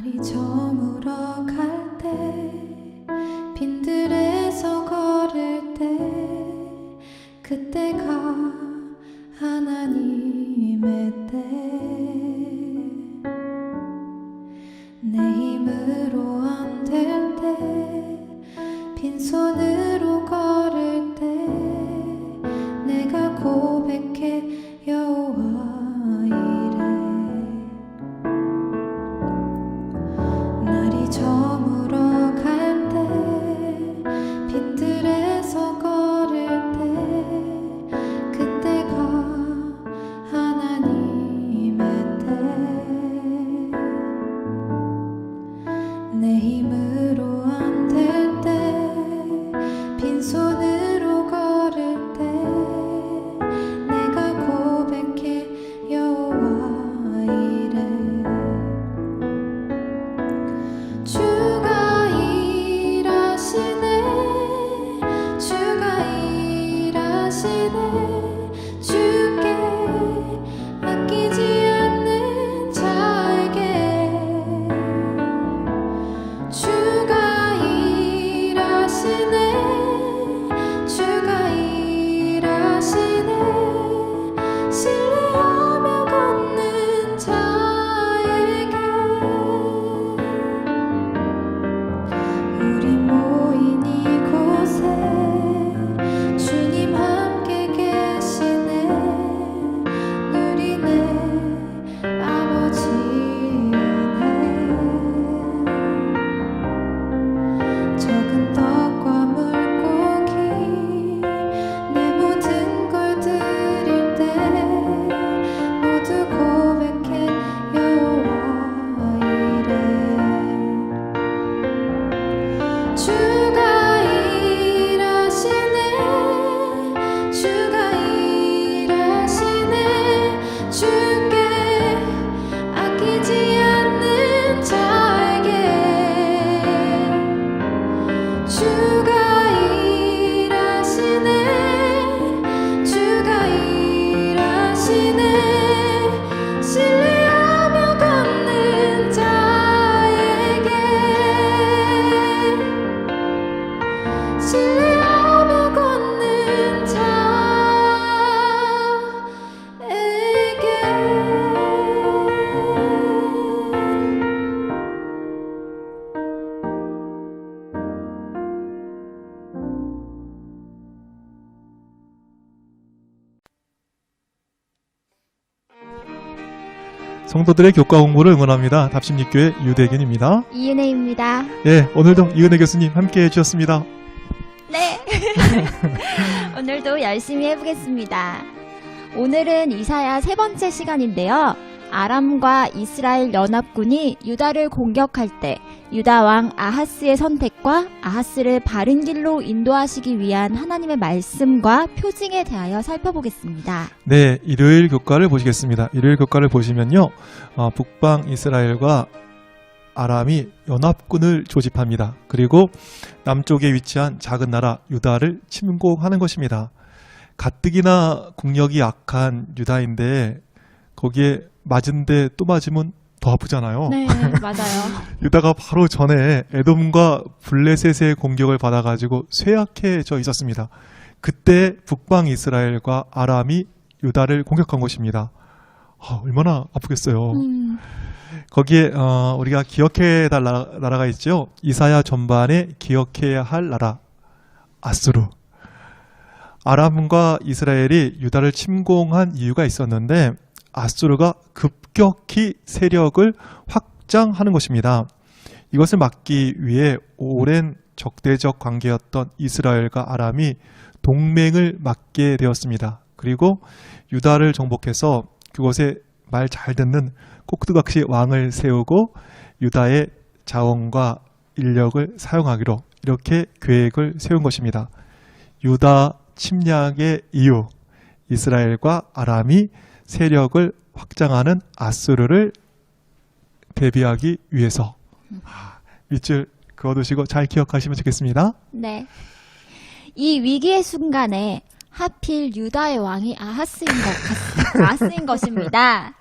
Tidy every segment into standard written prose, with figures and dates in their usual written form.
날이 저물어 갈 때 빈들에서 걸을 때 그때가 하나님의 때 내 힘으로 안 될 때 빈손으로 걸을 때 내가 고백해 여호와 이래 날이 저물어 갈 때 빈들에서 걸을 때 그때가 하나님의 때 내 힘으로 안 될 때 빈손으로 걸을 때 내가 고백해 여호와 이래 주가 일하시네 주가 일하시네 주께 아끼지 않는 자에게 주가 일하시네 주가 일하시네 신뢰하며 걷는 자에게 우리 모인 이곳에 주님 함께 계시네 누리네 아버지 은혜 적은 떡과 물고기 내 모든 걸 드릴 때 모두 고백해 여호와 이래 주가 일하시네 주가 일하시네 주께 아끼지 않는 자에게 주가 일하시네 주가 일하시네 신뢰하며 걷는 자에게 신뢰하며 걷는 성도들의 교과 공부를 응원합니다. 답심리교회 유대균입니다. 이은혜입니다. 예, 오늘도 이은혜 교수님 함께 해주셨습니다. 네. 오늘도 열심히 해보겠습니다. 오늘은 이사야 세 번째 시간인데요. 아람과 이스라엘 연합군이 유다를 공격할 때 유다 왕 아하스의 선택과 아하스를 바른 길로 인도하시기 위한 하나님의 말씀과 표징에 대하여 살펴보겠습니다. 네, 일요일 교과를 보시겠습니다. 일요일 교과를 보시면요, 북방 이스라엘과 아람이 연합군을 조집합니다. 그리고 남쪽에 위치한 작은 나라 유다를 침공하는 것입니다. 가뜩이나 국력이 약한 유다인데 거기에 맞은데 또 맞으면 더 아프잖아요. 네, 맞아요. 유다가 바로 전에 에돔과 블레셋의 공격을 받아가지고 쇠약해져 있었습니다. 그때 북방 이스라엘과 아람이 유다를 공격한 것입니다. 얼마나 아프겠어요. 거기에 우리가 기억해야 할 나라가 있죠. 이사야 전반에 기억해야 할 나라 아수르. 아람과 이스라엘이 유다를 침공한 이유가 있었는데 아수르가 급격히 세력을 확장하는 것입니다. 이것을 막기 위해 오랜 적대적 관계였던 이스라엘과 아람이 동맹을 맺게 되었습니다. 그리고 유다를 정복해서 그곳에 말 잘 듣는 꼭두각시 왕을 세우고 유다의 자원과 인력을 사용하기로 이렇게 계획을 세운 것입니다. 유다 침략의 이유, 이스라엘과 아람이 세력을 확장하는 아수르를 대비하기 위해서 밑줄 그어두시고 잘 기억하시면 좋겠습니다. 네. 이 위기의 순간에 하필 유다의 왕이 아하스인 것입니다.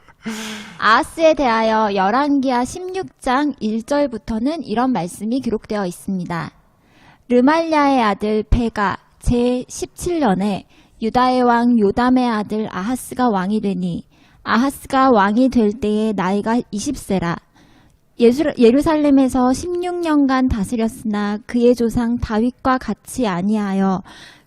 아하스에 대하여 열왕기하 16장 1절부터는 이런 말씀이 기록되어 있습니다. 르말랴의 아들 베가 제17년에 유다의 왕 요담의 아들 아하스가 왕이 되니 아하스가 왕이 될 때에 나이가 20세라. 예루살렘에서 16년간 다스렸으나 그의 조상 다윗과 같이 아니하여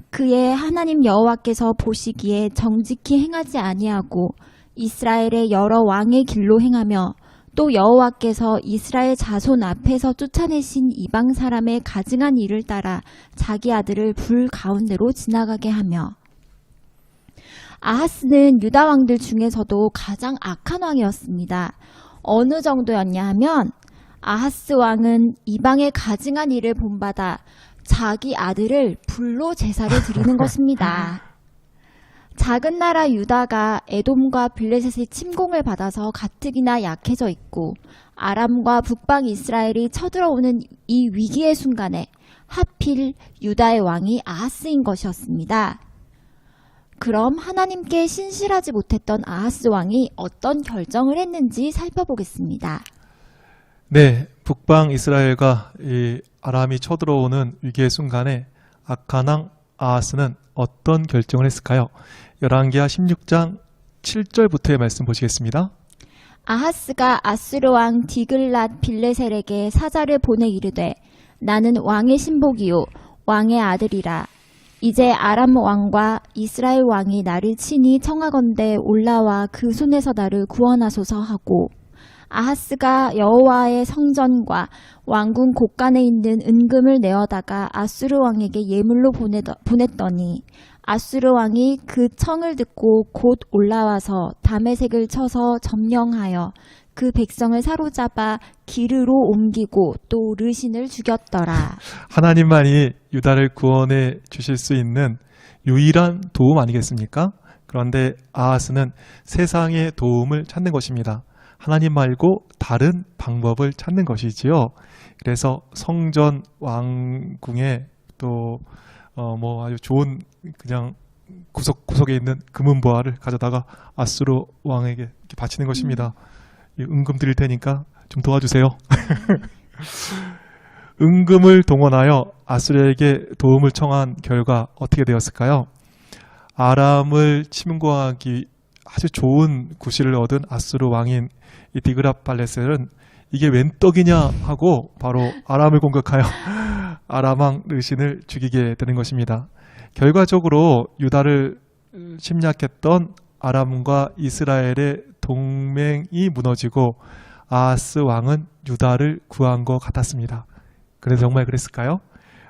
그의 하나님 여호와께서 보시기에 정직히 행하지 아니하고 이스라엘의 여러 왕의 길로 행하며 또 여호와께서 이스라엘 자손 앞에서 쫓아내신 이방 사람의 가증한 일을 따라 자기 아들을 불 가운데로 지나가게 하며. 아하스는 유다 왕들 중에서도 가장 악한 왕이었습니다. 어느 정도였냐 하면 아하스 왕은 이방의 가증한 일을 본받아 자기 아들을 불로 제사를 드리는 것입니다. 작은 나라 유다가 에돔과 블레셋의 침공을 받아서 가뜩이나 약해져 있고 아람과 북방 이스라엘이 쳐들어오는 이 위기의 순간에 하필 유다의 왕이 아하스인 것이었습니다. 그럼 하나님께 신실하지 못했던 아하스 왕이 어떤 결정을 했는지 살펴보겠습니다. 네, 북방 이스라엘과 이 아람이 쳐들어오는 위기의 순간에 악한 왕 아하스는 어떤 결정을 했을까요? 열왕기하 16장 7절부터의 말씀 보시겠습니다. 아하스가 아수르 왕 디글랏 빌레셀에게 사자를 보내 이르되 나는 왕의 신복이요 왕의 아들이라. 이제 아람 왕과 이스라엘 왕이 나를 친히 청하건대 올라와 그 손에서 나를 구원하소서 하고 아하스가 여호와의 성전과 왕궁 곳간에 있는 은금을 내어다가 아수르 왕에게 예물로 보냈더니 아수르 왕이 그 청을 듣고 곧 올라와서 다메섹을 쳐서 점령하여 그 백성을 사로잡아 기르로 옮기고 또 르신을 죽였더라. 하나님만이 유다를 구원해 주실 수 있는 유일한 도움 아니겠습니까? 그런데 아하스는 세상의 도움을 찾는 것입니다. 하나님 말고 다른 방법을 찾는 것이지요. 그래서 성전 왕궁에 또 아주 좋은 그냥 구석구석에 있는 금은보화를 가져다가 아수르 왕에게 이렇게 바치는 것입니다. 은금 드릴 테니까 좀 도와주세요. 은금을 동원하여 아수르에게 도움을 청한 결과 어떻게 되었을까요? 아람을 침공하기 아주 좋은 구실을 얻은 아수르 왕인 이 디그랏 발레셀은 이게 웬 떡이냐 하고 바로 아람을 공격하여 아람 왕 르신을 죽이게 되는 것입니다. 결과적으로 유다를 침략했던 아람과 이스라엘의 동맹이 무너지고 아하스 왕은 유다를 구한 것 같았습니다. 그래서 정말 그랬을까요?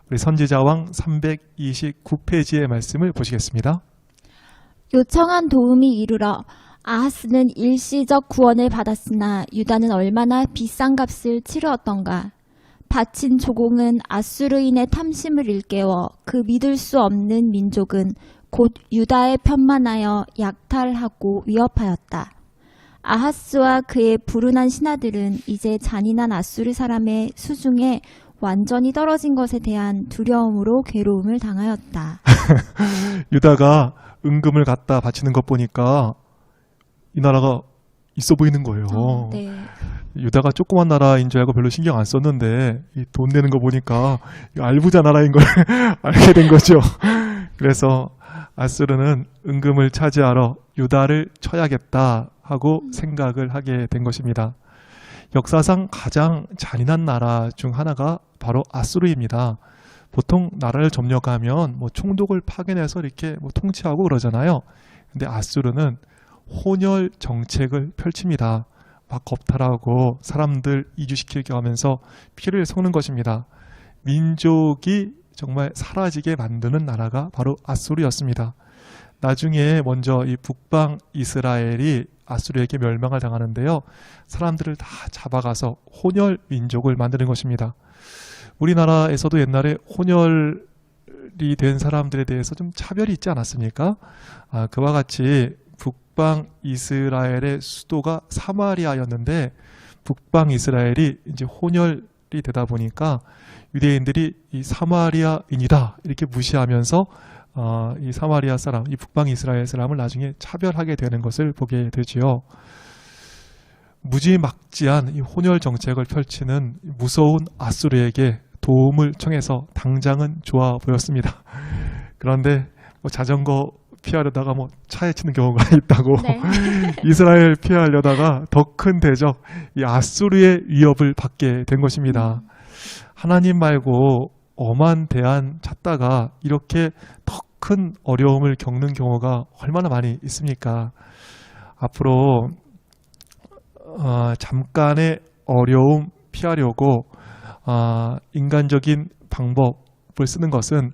우리 선지자왕 329페이지의 말씀을 보시겠습니다. 요청한 도움이 이르러 아하스는 일시적 구원을 받았으나 유다는 얼마나 비싼 값을 치르었던가. 바친 조공은 아수르인의 탐심을 일깨워 그 믿을 수 없는 민족은 곧 유다에 편만하여 약탈하고 위협하였다. 아하스와 그의 불운한 신하들은 이제 잔인한 아수르 사람의 수중에 완전히 떨어진 것에 대한 두려움으로 괴로움을 당하였다. 유다가 은금을 갖다 바치는 것 보니까 이 나라가 있어 보이는 거예요. 네. 유다가 조그만 나라인 줄 알고 별로 신경 안 썼는데 이 돈 내는 거 보니까 알부자 나라인 걸 알게 된 거죠. 그래서 아수르는 은금을 차지하러 유다를 쳐야겠다 하고 생각을 하게 된 것입니다. 역사상 가장 잔인한 나라 중 하나가 바로 아수르입니다. 보통 나라를 점령하면 총독을 파견해서 이렇게 통치하고 그러잖아요. 근데 아수르는 혼혈 정책을 펼칩니다. 막 겁탈하고 사람들 이주시키게 하면서 피를 섞는 것입니다. 민족이 정말 사라지게 만드는 나라가 바로 아수르였습니다. 나중에 먼저 이 북방 이스라엘이 아수르에게 멸망을 당하는데요. 사람들을 다 잡아가서 혼혈 민족을 만드는 것입니다. 우리나라에서도 옛날에 혼혈이 된 사람들에 대해서 좀 차별이 있지 않았습니까? 그와 같이 북방 이스라엘의 수도가 사마리아였는데 북방 이스라엘이 이제 혼혈이 되다 보니까 유대인들이 이 사마리아인이다 이렇게 무시하면서 이 사마리아 사람, 이 북방 이스라엘 사람을 나중에 차별하게 되는 것을 보게 되지요. 무지막지한 이 혼혈 정책을 펼치는 무서운 아수르에게 도움을 청해서 당장은 좋아 보였습니다. 그런데 뭐 자전거 피하려다가 뭐 차에 치는 경우가 있다고 네. 이스라엘 피하려다가 더 큰 대적 이 아수르의 위협을 받게 된 것입니다. 하나님 말고 엄한 대안 찾다가 이렇게 더 큰 어려움을 겪는 경우가 얼마나 많이 있습니까? 앞으로 잠깐의 어려움 피하려고 인간적인 방법을 쓰는 것은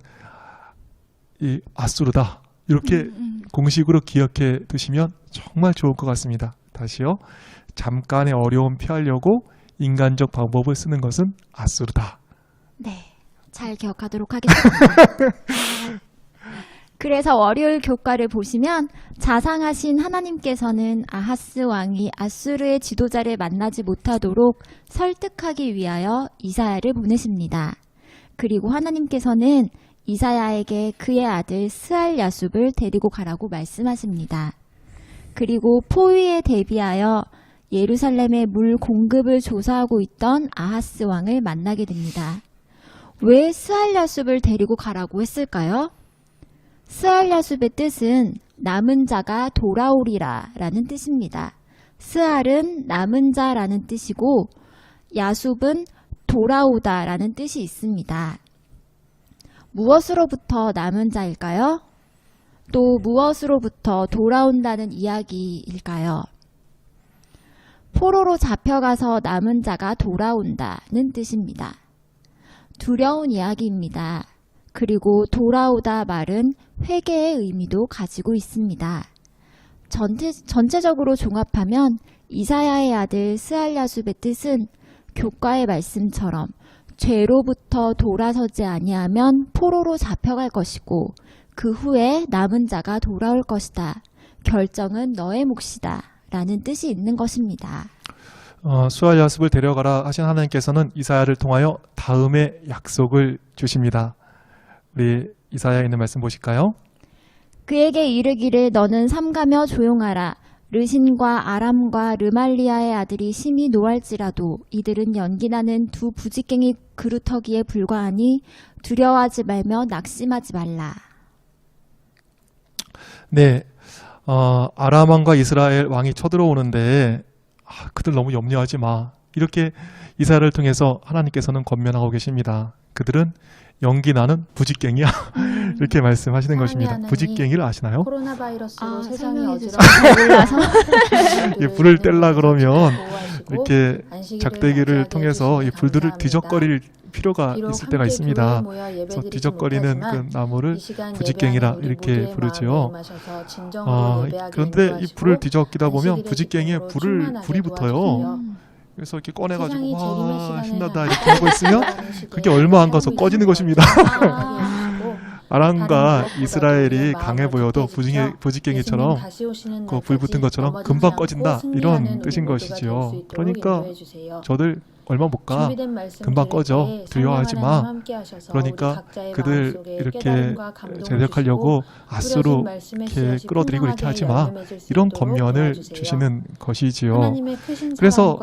이 아수르다. 이렇게 공식으로 기억해 두시면 정말 좋을 것 같습니다. 다시요. 잠깐의 어려움 피하려고 인간적 방법을 쓰는 것은 아수르다. 네, 잘 기억하도록 하겠습니다. 그래서 월요일 교과를 보시면 자상하신 하나님께서는 아하스 왕이 아수르의 지도자를 만나지 못하도록 설득하기 위하여 이사야를 보내십니다. 그리고 하나님께서는 이사야에게 그의 아들 스알야숲을 데리고 가라고 말씀하십니다. 그리고 포위에 대비하여 예루살렘의 물 공급을 조사하고 있던 아하스 왕을 만나게 됩니다. 왜 스알야숲을 데리고 가라고 했을까요? 스알야숲의 뜻은 남은 자가 돌아오리라 라는 뜻입니다. 스알은 남은 자라는 뜻이고 야숲은 돌아오다 라는 뜻이 있습니다. 무엇으로부터 남은 자일까요? 또 무엇으로부터 돌아온다는 이야기일까요? 포로로 잡혀가서 남은 자가 돌아온다는 뜻입니다. 두려운 이야기입니다. 그리고 돌아오다 말은 회개의 의미도 가지고 있습니다. 전체적으로 종합하면 이사야의 아들 스알야숲의 뜻은 교과의 말씀처럼 죄로부터 돌아서지 아니하면 포로로 잡혀갈 것이고 그 후에 남은 자가 돌아올 것이다. 결정은 너의 몫이다. 라는 뜻이 있는 것입니다. 스알야숲을 데려가라 하신 하나님께서는 이사야를 통하여 다음의 약속을 주십니다. 우리 이사야에 있는 말씀 보실까요? 그에게 이르기를 너는 삼가며 조용하라. 르신과 아람과 르말리아의 아들이 심히 노할지라도 이들은 연기나는 두 부직갱이 그루터기에 불과하니 두려워하지 말며 낙심하지 말라. 네, 아람 왕과 이스라엘 왕이 쳐들어오는데 그들 너무 염려하지 마. 이렇게 이사야를 통해서 하나님께서는 권면하고 계십니다. 그들은 연기나는 부직갱이야. 이렇게 말씀하시는 것입니다. 부직갱이를 아시나요? 코로나 바이러스로 세상이 설명해 어지러워 몰라서 이 불을 뗄라 그러면 이렇게 작대기를 통해서 이 불들을 뒤적거릴 필요가 있을 때가 있습니다. 그래서 뒤적거리는 그 나무를 부직갱이라 이렇게 부르지요. 그런데 이 불을 뒤적이다 보면 부직갱이에 불이 붙어요. 그래서 이렇게 꺼내가지고 와 신나다 이렇게 하고 있으면 그게 얼마 안 가서 꺼지는 것입니다. 아람과 이스라엘이 강해 보여도 부직갱이처럼 그 불 붙은 것처럼 금방 꺼진다 이런 뜻인 것이지요. 그러니까 저들 얼마 못 가. 금방 꺼져. 두려워하지 마. 그러니까 그들 이렇게 제작하려고 아수로 이렇게 끌어들이고 이렇게 하지 마. 이런 권면을 주시는 것이지요. 그래서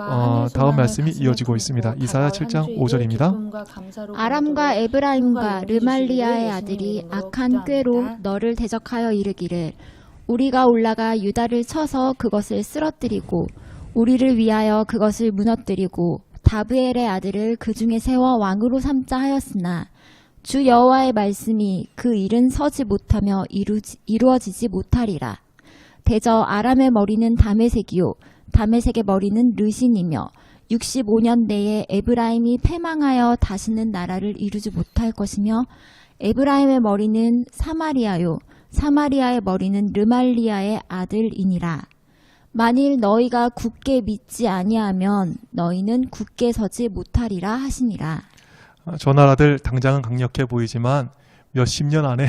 다음 말씀이 이어지고 있습니다. 이사야 7장 5절입니다. 아람과 에브라임과 르말리아의 아들이 악한 꾀로 너를 대적하여 이르기를 우리가 올라가 유다를 쳐서 그것을 쓰러뜨리고 우리를 위하여 그것을 무너뜨리고 다브엘의 아들을 그 중에 세워 왕으로 삼자 하였으나 주 여호와의 말씀이 그 일은 서지 못하며 이루어지지 못하리라. 대저 아람의 머리는 다메섹이요 다메섹의 머리는 르신이며 65년 내에 에브라임이 패망하여 다시는 나라를 이루지 못할 것이며 에브라임의 머리는 사마리아요 사마리아의 머리는 르말리아의 아들이니라. 만일 너희가 굳게 믿지 아니하면 너희는 굳게 서지 못하리라 하시니라. 저 나라들 당장은 강력해 보이지만 몇십 년 안에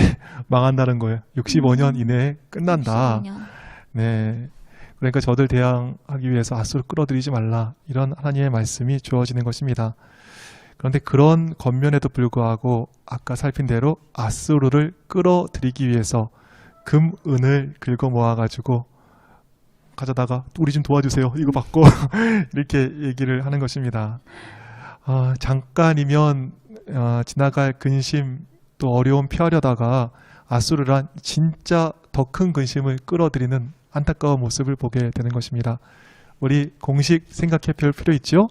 망한다는 거예요. 65년 이내에 끝난다. 65년. 네, 그러니까 저들 대항하기 위해서 아수를 끌어들이지 말라. 이런 하나님의 말씀이 주어지는 것입니다. 그런데 그런 겉면에도 불구하고 아까 살핀 대로 아수르를 끌어들이기 위해서 금, 은을 긁어 모아가지고 가져다가 우리 좀 도와주세요. 이거 받고 이렇게 얘기를 하는 것입니다. 잠깐이면 지나갈 근심 또 어려움 피하려다가 아수르란 진짜 더 큰 근심을 끌어들이는 안타까운 모습을 보게 되는 것입니다. 우리 공식 생각해 볼 필요 있죠?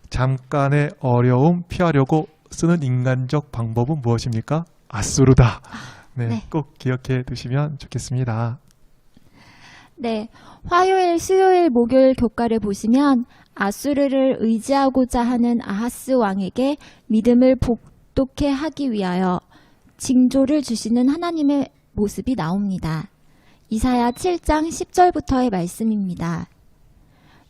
잠깐의 어려움 피하려고 쓰는 인간적 방법은 무엇입니까? 아수르다. 네, 네. 꼭 기억해 두시면 좋겠습니다. 네, 화요일, 수요일, 목요일 교과를 보시면 아수르를 의지하고자 하는 아하스 왕에게 믿음을 복독해 하기 위하여 징조를 주시는 하나님의 모습이 나옵니다. 이사야 7장 10절부터의 말씀입니다.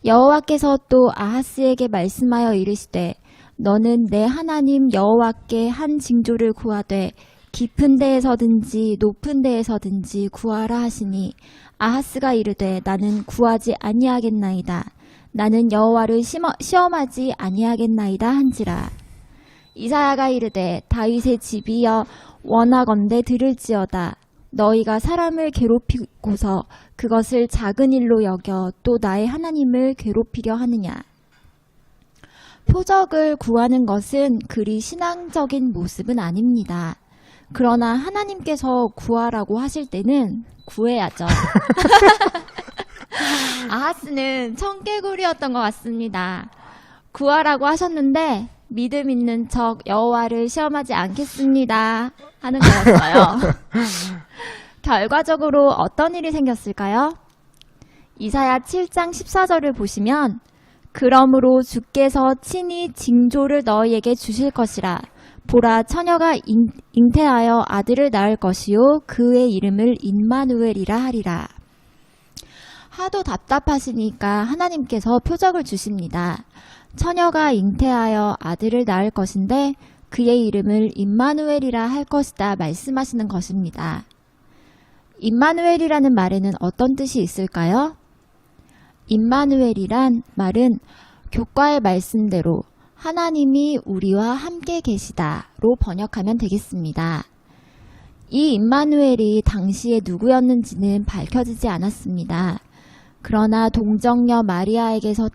여호와께서 또 아하스에게 말씀하여 이르시되 너는 내 하나님 여호와께 한 징조를 구하되 깊은 데에서든지 높은 데에서든지 구하라 하시니 아하스가 이르되 나는 구하지 아니하겠나이다. 나는 여호와를 시험하지 아니하겠나이다 한지라. 이사야가 이르되 다윗의 집이여 원하건대 들을지어다. 너희가 사람을 괴롭히고서 그것을 작은 일로 여겨 또 나의 하나님을 괴롭히려 하느냐. 표적을 구하는 것은 그리 신앙적인 모습은 아닙니다. 그러나 하나님께서 구하라고 하실 때는 구해야죠. 아하스는 청개구리였던 것 같습니다. 구하라고 하셨는데 믿음 있는 척 여호와를 시험하지 않겠습니다 하는 거였어요. 결과적으로 어떤 일이 생겼을까요? 이사야 7장 14절을 보시면 그러므로 주께서 친히 징조를 너희에게 주실 것이라. 보라 처녀가 잉태하여 아들을 낳을 것이요 그의 이름을 임마누엘이라 하리라. 하도 답답하시니까 하나님께서 표적을 주십니다. 처녀가 잉태하여 아들을 낳을 것인데 그의 이름을 임마누엘이라 할 것이다 말씀하시는 것입니다. 임마누엘이라는 말에는 어떤 뜻이 있을까요? 임마누엘이란 말은 교과의 말씀대로 하나님이 우리와 함께 계시다로 번역하면 되겠습니다. 이 임마누엘이 당시에 누구였는지는 밝혀지지 않았습니다. 그러나 동정녀 마리아에게서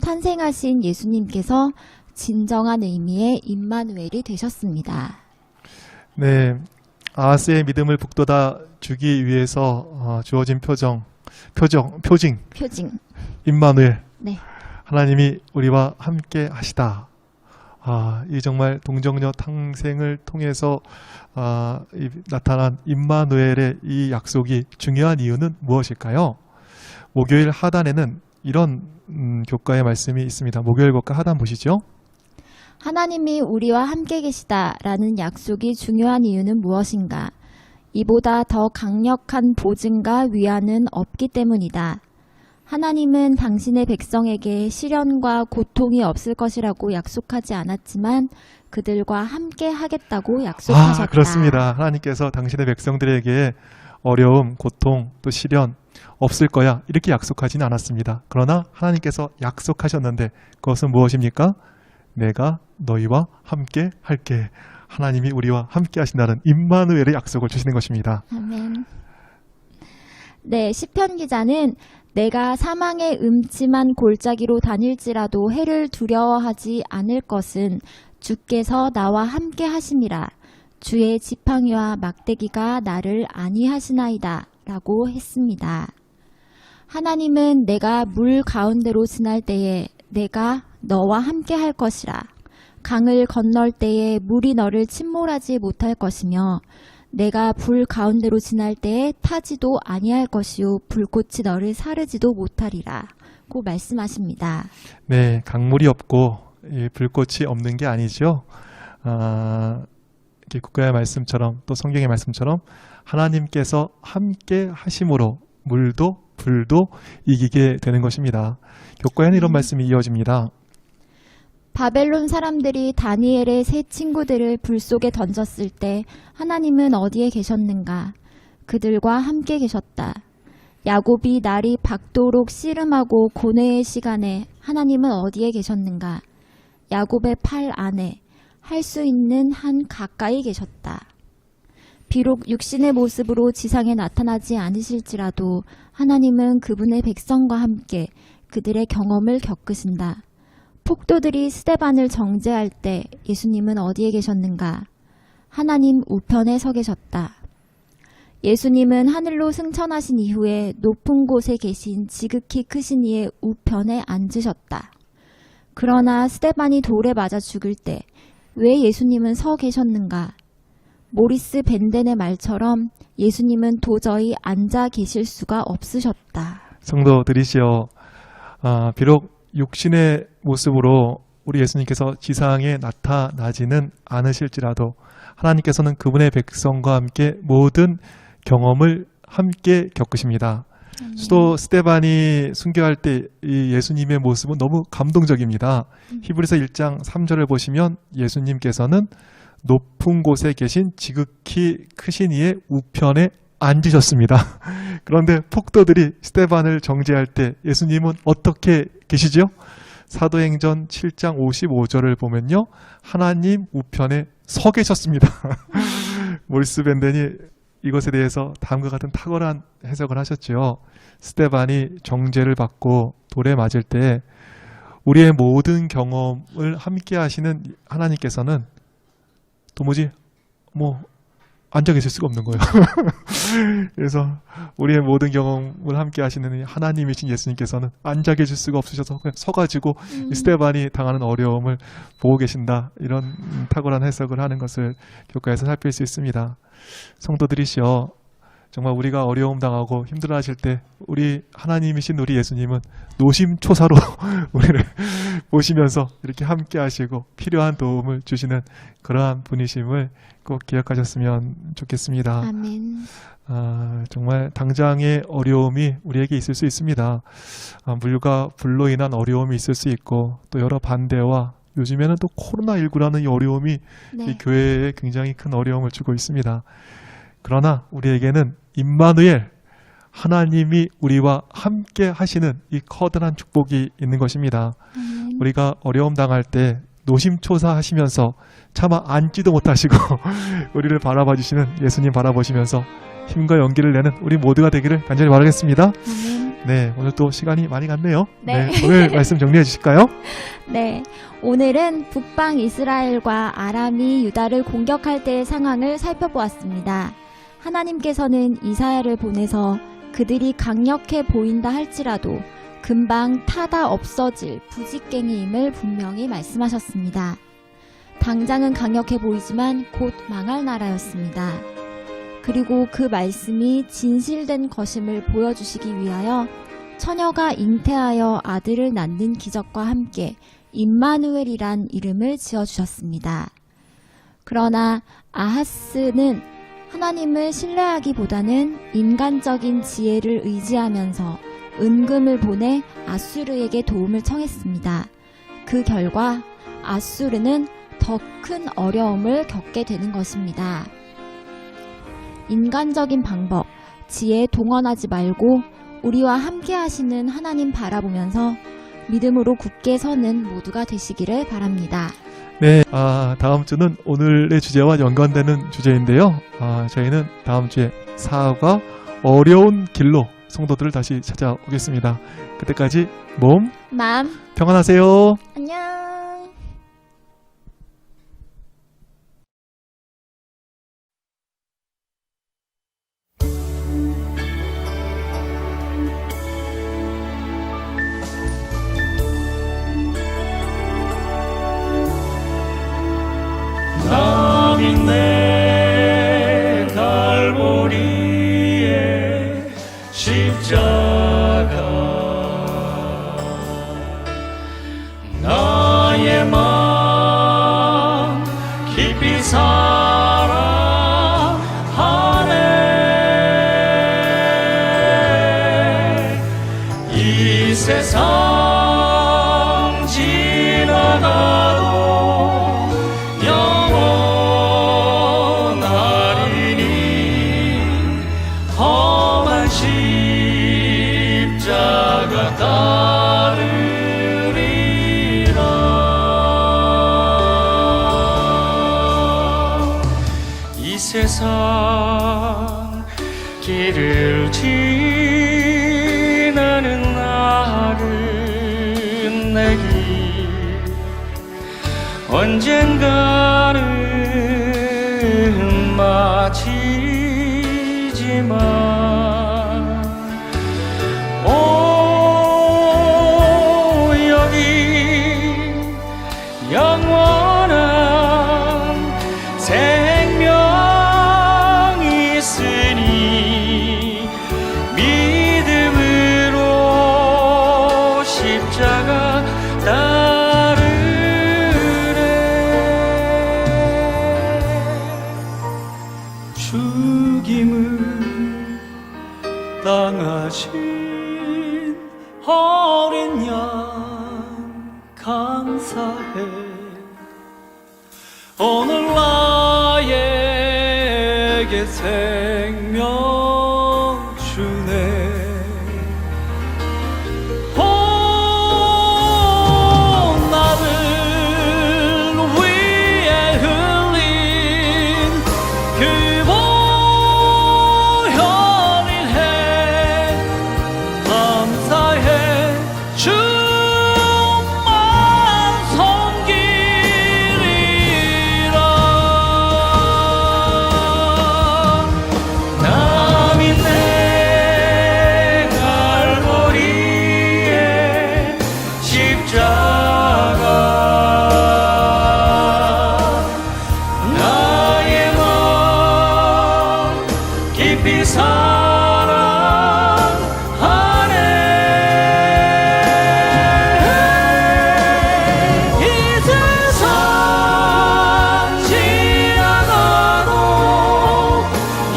탄생하신 예수님께서 진정한 의미의 임마누엘이 되셨습니다. 네, 아하스의 믿음을 북돋아 주기 위해서 주어진 표징, 임마누엘. 네. 하나님이 우리와 함께 하시다. 이 정말 동정녀 탄생을 통해서 나타난 임마누엘의 이 약속이 중요한 이유는 무엇일까요? 목요일 하단에는 이런 교과의 말씀이 있습니다. 목요일 교과 하단 보시죠. 하나님이 우리와 함께 계시다라는 약속이 중요한 이유는 무엇인가? 이보다 더 강력한 보증과 위안은 없기 때문이다. 하나님은 당신의 백성에게 시련과 고통이 없을 것이라고 약속하지 않았지만 그들과 함께 하겠다고 약속하셨다. 그렇습니다. 하나님께서 당신의 백성들에게 어려움, 고통, 또 시련 없을 거야 이렇게 약속하지는 않았습니다. 그러나 하나님께서 약속하셨는데 그것은 무엇입니까? 내가 너희와 함께 할게. 하나님이 우리와 함께 하신다는 임마누엘의 약속을 주시는 것입니다. 아멘. 네, 시편 기자는 내가 사망의 음침한 골짜기로 다닐지라도 해를 두려워하지 않을 것은 주께서 나와 함께 하심이라. 주의 지팡이와 막대기가 나를 안위하시나이다 라고 했습니다. 하나님은 내가 물 가운데로 지날 때에 내가 너와 함께 할 것이라. 강을 건널 때에 물이 너를 침몰하지 못할 것이며 내가 불 가운데로 지날 때에 타지도 아니할 것이요 불꽃이 너를 사르지도 못하리라 고 말씀하십니다. 네, 강물이 없고 불꽃이 없는 게 아니죠. 이렇게 국가의 말씀처럼 또 성경의 말씀처럼 하나님께서 함께 하심으로 물도 불도 이기게 되는 것입니다. 교과에는 이런 말씀이 이어집니다. 바벨론 사람들이 다니엘의 세 친구들을 불 속에 던졌을 때 하나님은 어디에 계셨는가? 그들과 함께 계셨다. 야곱이 날이 밝도록 씨름하고 고뇌의 시간에 하나님은 어디에 계셨는가? 야곱의 팔 안에 할 수 있는 한 가까이 계셨다. 비록 육신의 모습으로 지상에 나타나지 않으실지라도 하나님은 그분의 백성과 함께 그들의 경험을 겪으신다. 폭도들이 스데반을 정죄할 때 예수님은 어디에 계셨는가? 하나님 우편에 서 계셨다. 예수님은 하늘로 승천하신 이후에 높은 곳에 계신 지극히 크신 이의 우편에 앉으셨다. 그러나 스데반이 돌에 맞아 죽을 때 왜 예수님은 서 계셨는가? 모리스 벤덴의 말처럼 예수님은 도저히 앉아 계실 수가 없으셨다. 성도들이시여, 비록 육신의 모습으로 우리 예수님께서 지상에 나타나지는 않으실지라도 하나님께서는 그분의 백성과 함께 모든 경험을 함께 겪으십니다. 수도 스데반이 순교할 때 이 예수님의 모습은 너무 감동적입니다. 히브리서 1장 3절을 보시면 예수님께서는 높은 곳에 계신 지극히 크신 이의 우편에 앉으셨습니다. 그런데 폭도들이 스데반을 정죄할 때 예수님은 어떻게 계시죠? 사도행전 7장 55절을 보면요, 하나님 우편에 서 계셨습니다. 모리스 벤덴이 이것에 대해서 다음과 같은 탁월한 해석을 하셨죠. 스데반이 정죄를 받고 돌에 맞을 때 우리의 모든 경험을 함께 하시는 하나님께서는 도무지 앉아 계실 수가 없는 거예요. 그래서 우리의 모든 경험을 함께 하시는 하나님이신 예수님께서는 앉아 계실 수가 없으셔서 그냥 서가지고 이 스데반이 당하는 어려움을 보고 계신다. 이런 탁월한 해석을 하는 것을 교과에서 살필 수 있습니다. 성도들이시여, 정말 우리가 어려움 당하고 힘들어하실 때 우리 하나님이신 우리 예수님은 노심초사로 우리를 보시면서 이렇게 함께 하시고 필요한 도움을 주시는 그러한 분이심을 꼭 기억하셨으면 좋겠습니다. 아멘. 정말 당장의 어려움이 우리에게 있을 수 있습니다. 물과 불로 인한 어려움이 있을 수 있고 또 여러 반대와 요즘에는 또 코로나19라는 이 어려움이 이 교회에 굉장히 큰 어려움을 주고 있습니다. 그러나 우리에게는 임마누엘, 하나님이 우리와 함께 하시는 이 커다란 축복이 있는 것입니다. 우리가 어려움 당할 때 노심초사하시면서 차마 앉지도 못하시고 우리를 바라봐 주시는 예수님 바라보시면서 힘과 용기를 내는 우리 모두가 되기를 간절히 바라겠습니다. 아멘. 네, 오늘 또 시간이 많이 갔네요. 네. 오늘 말씀 정리해 주실까요? 네, 오늘은 북방 이스라엘과 아람이 유다를 공격할 때의 상황을 살펴보았습니다. 하나님께서는 이사야를 보내서 그들이 강력해 보인다 할지라도 금방 타다 없어질 부직갱이임을 분명히 말씀하셨습니다. 당장은 강력해 보이지만 곧 망할 나라였습니다. 그리고 그 말씀이 진실된 것임을 보여주시기 위하여 처녀가 잉태하여 아들을 낳는 기적과 함께 임마누엘이란 이름을 지어주셨습니다. 그러나 아하스는 하나님을 신뢰하기보다는 인간적인 지혜를 의지하면서 은금을 보내 아수르에게 도움을 청했습니다. 그 결과 아수르는 더 큰 어려움을 겪게 되는 것입니다. 인간적인 방법, 지혜 동원하지 말고 우리와 함께 하시는 하나님 바라보면서 믿음으로 굳게 서는 모두가 되시기를 바랍니다. 네, 다음 주는 오늘의 주제와 연관되는 주제인데요. 저희는 다음 주에 사과 어려운 길로 성도들을 다시 찾아오겠습니다. 그때까지 몸, 마음 평안하세요. 안녕. 내 갈보리의 십자가 나의 마음 깊이 사랑하네. 이 세상 지나가도 험한 세상 길을 지나는 나른내길 언젠가는 마치지만 여기 영원한 생명이 있으니 믿음으로 십자가 따르네. 죽임을 당하신 어린 양 감사해. 오늘 나에게 생명 주네. 나를 위해 흘린 그 보혈의 해 감사해. 주만 섬기리라. 남이 내 갈보리에 십자가 나의 마음 깊이 사랑하네. 이 세상 지나가도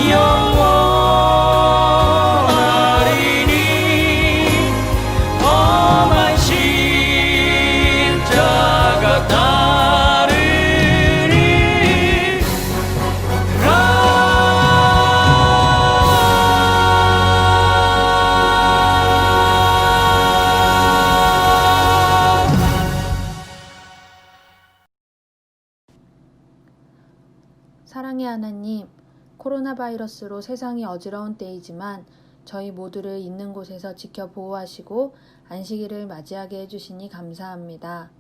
영원하리니 험한 십자가 사랑의 하나님, 코로나 바이러스로 세상이 어지러운 때이지만 저희 모두를 있는 곳에서 지켜 보호하시고 안식일을 맞이하게 해주시니 감사합니다.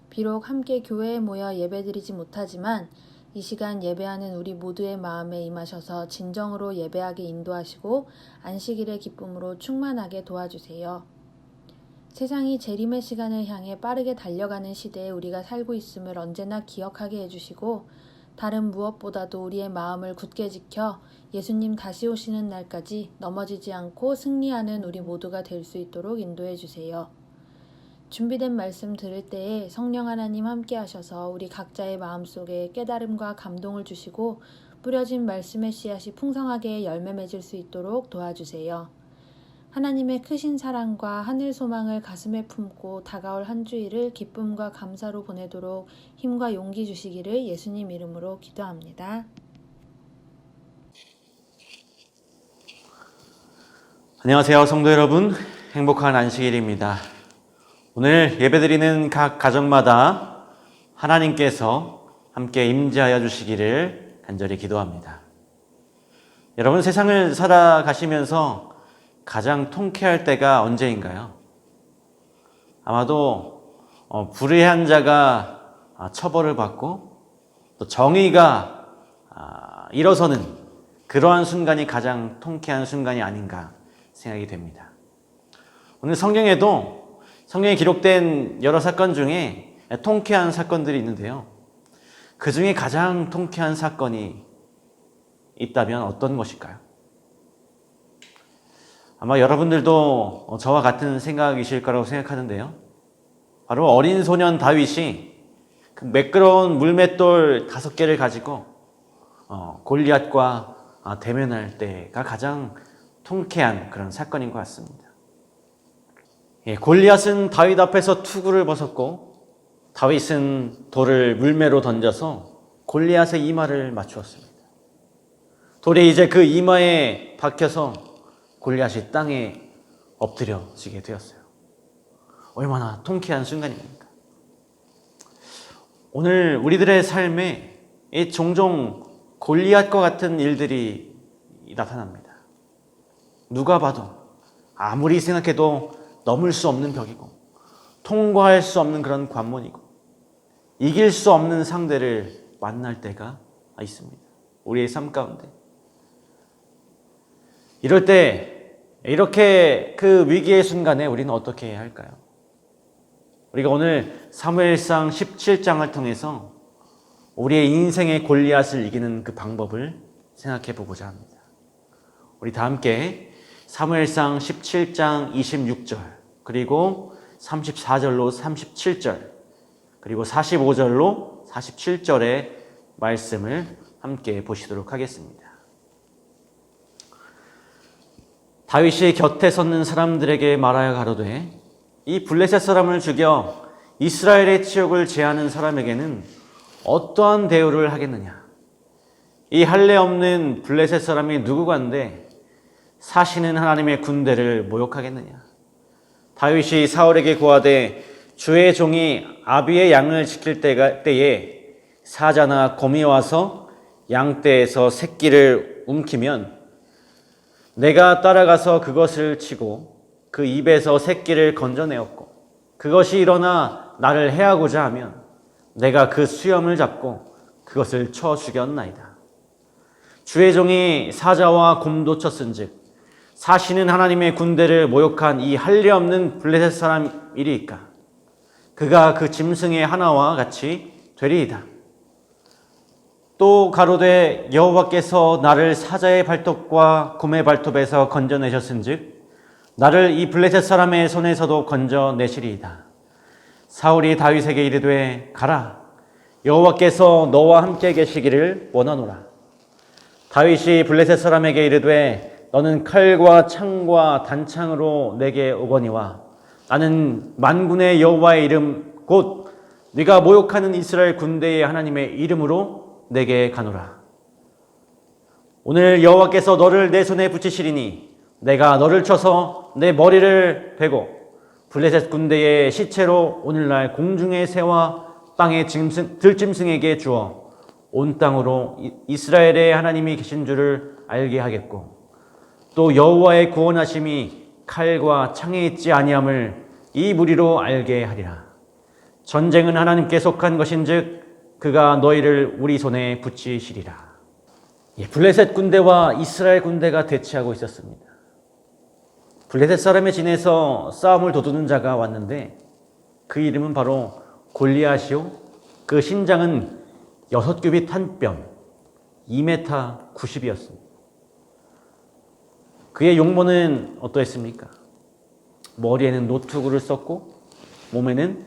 비록 함께 교회에 모여 예배드리지 못하지만 이 시간 예배하는 우리 모두의 마음에 임하셔서 진정으로 예배하게 인도하시고 안식일의 기쁨으로 충만하게 도와주세요. 세상이 재림의 시간을 향해 빠르게 달려가는 시대에 우리가 살고 있음을 언제나 기억하게 해주시고 다른 무엇보다도 우리의 마음을 굳게 지켜 예수님 다시 오시는 날까지 넘어지지 않고 승리하는 우리 모두가 될 수 있도록 인도해 주세요. 준비된 말씀 들을 때에 성령 하나님 함께 하셔서 우리 각자의 마음속에 깨달음과 감동을 주시고 뿌려진 말씀의 씨앗이 풍성하게 열매 맺을 수 있도록 도와주세요. 하나님의 크신 사랑과 하늘 소망을 가슴에 품고 다가올 한 주일을 기쁨과 감사로 보내도록 힘과 용기 주시기를 예수님 이름으로 기도합니다. 안녕하세요, 성도 여러분. 행복한 안식일입니다. 오늘 예배드리는 각 가정마다 하나님께서 함께 임재하여 주시기를 간절히 기도합니다. 여러분, 세상을 살아가시면서 가장 통쾌할 때가 언제인가요? 아마도 불의한 자가 처벌을 받고 또 정의가 일어서는 그러한 순간이 가장 통쾌한 순간이 아닌가 생각이 됩니다. 오늘 성경에도 성경에 기록된 여러 사건 중에 통쾌한 사건들이 있는데요. 그 중에 가장 통쾌한 사건이 있다면 어떤 것일까요? 아마 여러분들도 저와 같은 생각이실 거라고 생각하는데요. 바로 어린 소년 다윗이 그 매끄러운 물맷돌 5개를 가지고 골리앗과 대면할 때가 가장 통쾌한 그런 사건인 것 같습니다. 골리앗은 다윗 앞에서 투구를 벗었고 다윗은 돌을 물매로 던져서 골리앗의 이마를 맞추었습니다. 돌이 이제 그 이마에 박혀서 골리앗이 땅에 엎드려지게 되었어요. 얼마나 통쾌한 순간입니까? 오늘 우리들의 삶에 종종 골리앗과 같은 일들이 나타납니다. 누가 봐도 아무리 생각해도 넘을 수 없는 벽이고 통과할 수 없는 그런 관문이고 이길 수 없는 상대를 만날 때가 있습니다. 우리의 삶 가운데. 이럴 때 이렇게 그 위기의 순간에 우리는 어떻게 해야 할까요? 우리가 오늘 사무엘상 17장을 통해서 우리의 인생의 골리앗을 이기는 그 방법을 생각해 보고자 합니다. 우리 다 함께 사무엘상 17장 26절 그리고 34절로 37절 그리고 45절로 47절의 말씀을 함께 보시도록 하겠습니다. 다윗이 곁에 섰는 사람들에게 말하여 가로되 이 블레셋 사람을 죽여 이스라엘의 치욕을 제하는 사람에게는 어떠한 대우를 하겠느냐? 이 할례 없는 블레셋 사람이 누구간데 사시는 하나님의 군대를 모욕하겠느냐? 다윗이 사울에게 고하되 주의 종이 아비의 양을 지킬 때에 사자나 곰이 와서 양떼에서 새끼를 움키면 내가 따라가서 그것을 치고 그 입에서 새끼를 건져내었고 그것이 일어나 나를 해하고자 하면 내가 그 수염을 잡고 그것을 쳐 죽였나이다. 주의 종이 사자와 곰도 쳤은즉 사시는 하나님의 군대를 모욕한 이 할례 없는 블레셋 사람이리이까 그가 그 짐승의 하나와 같이 되리이다. 또 가로되 여호와께서 나를 사자의 발톱과 곰의 발톱에서 건져내셨은즉 나를 이 블레셋 사람의 손에서도 건져내시리이다. 사울이 다윗에게 이르되 가라 여호와께서 너와 함께 계시기를 원하노라. 다윗이 블레셋 사람에게 이르되 너는 칼과 창과 단창으로 내게 오거니와 나는 만군의 여호와의 이름 곧 네가 모욕하는 이스라엘 군대의 하나님의 이름으로 내게 가노라. 오늘 여호와께서 너를 내 손에 붙이시리니 내가 너를 쳐서 내 머리를 베고 블레셋 군대의 시체로 오늘날 공중의 새와 땅의 들짐승에게 주어 온 땅으로 이스라엘의 하나님이 계신 줄을 알게 하겠고 또 여호와의 구원하심이 칼과 창에 있지 아니함을 이 무리로 알게 하리라. 전쟁은 하나님께 속한 것인즉 그가 너희를 우리 손에 붙이시리라. 블레셋 군대와 이스라엘 군대가 대치하고 있었습니다. 블레셋 사람의 진에서 싸움을 도두는 자가 왔는데 그 이름은 바로 골리앗이요 그 신장은 6규빗 한 뼘 2m 90이었습니다. 그의 용모는 어떠했습니까? 머리에는 노트구를 썼고 몸에는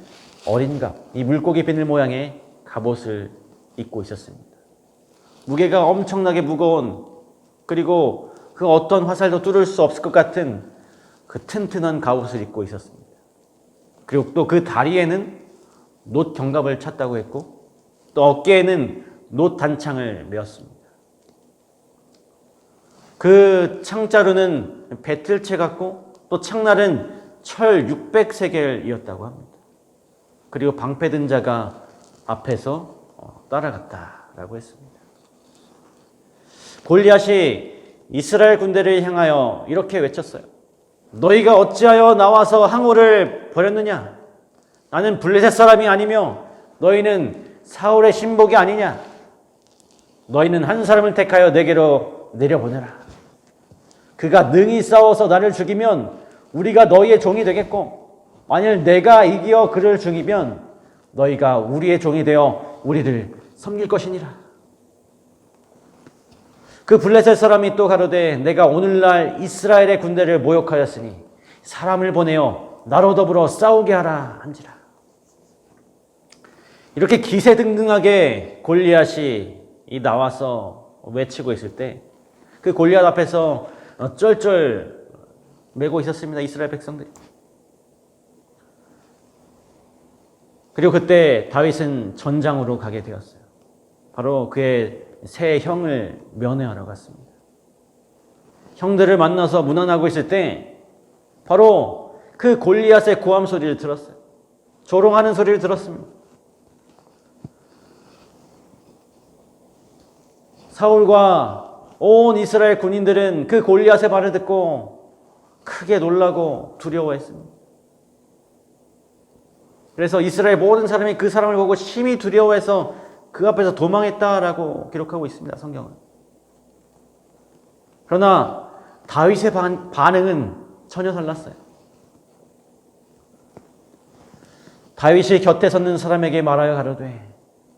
어린 갑, 이 물고기 비늘 모양의 갑옷을 입고 있었습니다. 무게가 엄청나게 무거운 그리고 그 어떤 화살도 뚫을 수 없을 것 같은 그 튼튼한 갑옷을 입고 있었습니다. 그리고 또 그 다리에는 놋 견갑을 찼다고 했고 또 어깨에는 놋 단창을 메었습니다. 그 창자루는 배틀채 같고 또 창날은 철 600세겔이었다고 합니다. 그리고 방패 든 자가 앞에서 따라갔다라고 했습니다. 골리앗이 이스라엘 군대를 향하여 이렇게 외쳤어요. 너희가 어찌하여 나와서 항우를 벌였느냐? 나는 블레셋 사람이 아니며 너희는 사울의 신복이 아니냐? 너희는 한 사람을 택하여 내게로 내려보내라. 그가 능히 싸워서 나를 죽이면 우리가 너희의 종이 되겠고 만일 내가 이기어 그를 죽이면 너희가 우리의 종이 되어 우리를 섬길 것이니라. 그 블레셋 사람이 또 가로되 내가 오늘날 이스라엘의 군대를 모욕하였으니 사람을 보내어 나로 더불어 싸우게 하라 한지라. 이렇게 기세등등하게 골리앗이 나와서 외치고 있을 때 그 골리앗 앞에서 쩔쩔 매고 있었습니다. 이스라엘 백성들이. 그리고 그때 다윗은 전장으로 가게 되었어요. 바로 그의 세 형을 면회하러 갔습니다. 형들을 만나서 문안하고 있을 때 바로 그 골리앗의 고함 소리를 들었어요. 조롱하는 소리를 들었습니다. 사울과 온 이스라엘 군인들은 그 골리앗의 말을 듣고 크게 놀라고 두려워했습니다. 그래서 이스라엘 모든 사람이 그 사람을 보고 심히 두려워해서 그 앞에서 도망했다라고 기록하고 있습니다. 성경은. 그러나 다윗의 반응은 전혀 달랐어요. 다윗이 곁에 섰는 사람에게 말하여 가로되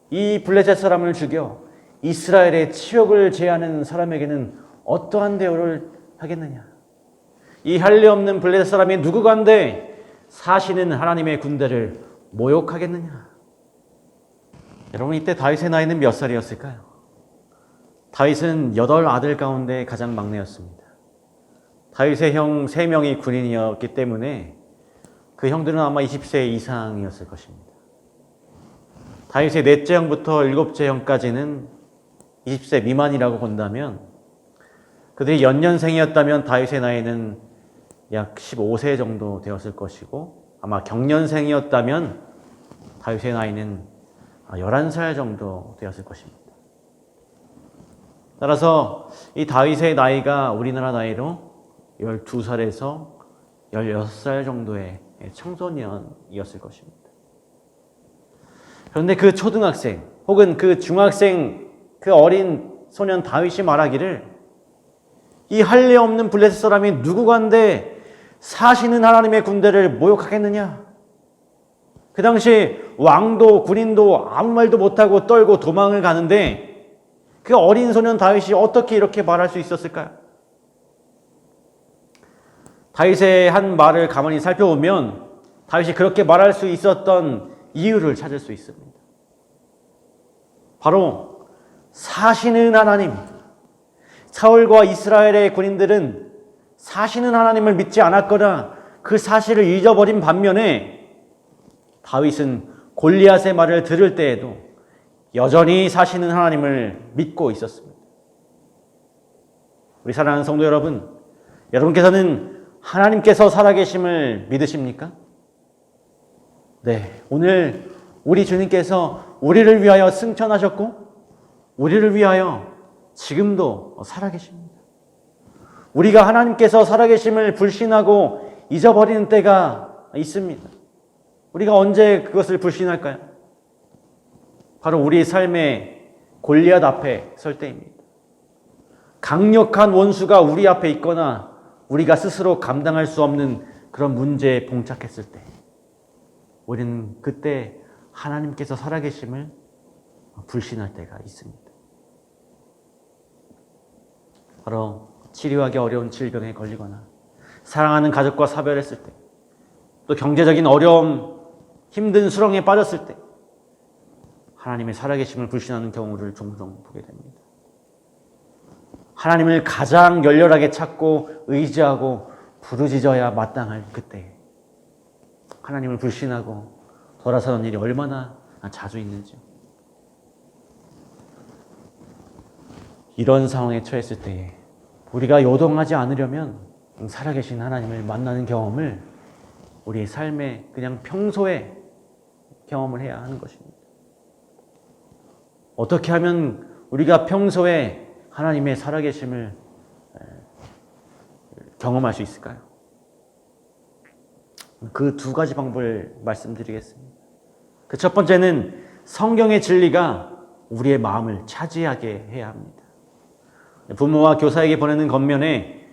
이 블레셋 사람을 죽여 이스라엘의 치욕을 제하는 사람에게는 어떠한 대우를 하겠느냐. 이 할례 없는 블레셋 사람이 누구간데 사시는 하나님의 군대를 모욕하겠느냐. 여러분, 이때 다윗의 나이는 몇 살이었을까요? 다윗은 8아들 가운데 가장 막내였습니다. 다윗의 형 3명이 군인이었기 때문에 그 형들은 아마 20세 이상이었을 것입니다. 다윗의 넷째 형부터 7째 형까지는 20세 미만이라고 본다면 그들이 연년생이었다면 다윗의 나이는 약 15세 정도 되었을 것이고 아마 경년생이었다면 다윗의 나이는 11살 정도 되었을 것입니다. 따라서 이 다윗의 나이가 우리나라 나이로 12살에서 16살 정도의 청소년이었을 것입니다. 그런데 그 초등학생 혹은 그 중학생 그 어린 소년 다윗이 말하기를 이 할례 없는 블레셋 사람이 누구간데 사시는 하나님의 군대를 모욕하겠느냐. 그 당시 왕도 군인도 아무 말도 못하고 떨고 도망을 가는데 그 어린 소년 다윗이 어떻게 이렇게 말할 수 있었을까요? 다윗의 한 말을 가만히 살펴보면 다윗이 그렇게 말할 수 있었던 이유를 찾을 수 있습니다. 바로 사시는 하나님, 사울과 이스라엘의 군인들은 사시는 하나님을 믿지 않았거나 그 사실을 잊어버린 반면에 다윗은 골리앗의 말을 들을 때에도 여전히 사시는 하나님을 믿고 있었습니다. 우리 사랑하는 성도 여러분, 여러분께서는 하나님께서 살아계심을 믿으십니까? 네, 오늘 우리 주님께서 우리를 위하여 승천하셨고 우리를 위하여 지금도 살아계십니다. 우리가 하나님께서 살아계심을 불신하고 잊어버리는 때가 있습니다. 우리가 언제 그것을 불신할까요? 바로 우리 삶의 골리앗 앞에 설 때입니다. 강력한 원수가 우리 앞에 있거나 우리가 스스로 감당할 수 없는 그런 문제에 봉착했을 때 우리는 그때 하나님께서 살아계심을 불신할 때가 있습니다. 바로 치료하기 어려운 질병에 걸리거나 사랑하는 가족과 사별했을 때, 또 경제적인 어려움, 힘든 수렁에 빠졌을 때 하나님의 살아계심을 불신하는 경우를 종종 보게 됩니다. 하나님을 가장 열렬하게 찾고 의지하고 부르짖어야 마땅할 그때 하나님을 불신하고 돌아서는 일이 얼마나 자주 있는지요. 이런 상황에 처했을 때에 우리가 요동하지 않으려면 살아계신 하나님을 만나는 경험을 우리의 삶에 그냥 평소에 경험을 해야 하는 것입니다. 어떻게 하면 우리가 평소에 하나님의 살아계심을 경험할 수 있을까요? 그 2가지 방법을 말씀드리겠습니다. 그 첫 번째는 성경의 진리가 우리의 마음을 차지하게 해야 합니다. 부모와 교사에게 보내는 권면에